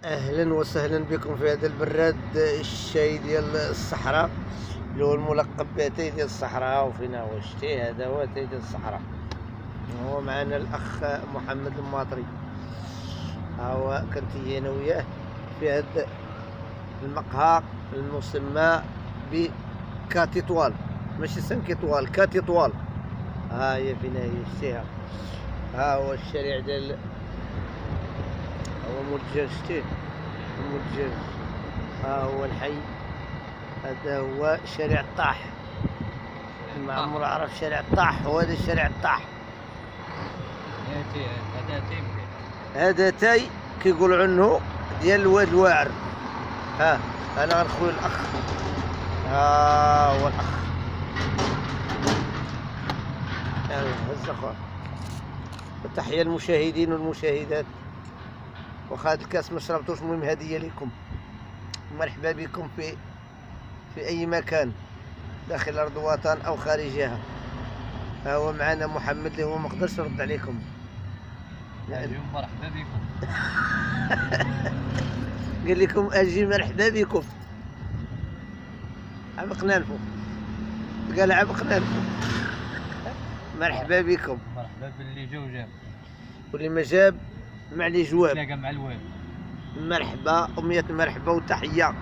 اهلا وسهلا بكم في هذا البراد الشاي ديال الصحراء اللي هو الملقب باتاي ديال الصحراء. وفينا هو الشتي، هذا هو اتاي ديال الصحراء. هو معنا الاخ محمد الماطري. ها هو كنت انا وياه في هذا المقهى المسمى بكاتيطوال، ماشي سانكيطوال، كاتيطوال. ها هي فينا هي شتيها. ها هو الشارع ديال، هو متجر شتيه متجر. ها هو الحي، هذا هو شارع الطاح. ما عمرو عرف شارع الطاح، وهذا شارع الطاح. هذا تاي كيقولوا عنه ديال الواد الواعر. ها انا غنخوي الاخ، ها هو الاخ. هز اخويا. وتحية للمشاهدين والمشاهدات. واخا هاد الكاس ما شربتوش، المهم هدية لكم. مرحبا بكم في اي مكان داخل ارض الوطن او خارجها. ها هو معنا محمد اللي هو ما قدرش يرد عليكم. مرحبا بكم. قال لكم اجي مرحبا بكم. عبقنا نفو، قال عبقنا نفو. مرحبا بكم. مرحبا باللي جا وجاب، واللي ما جاب ما عليه جواب. تلاقى مع الوالد. مرحبا ومية مرحبا وتحية.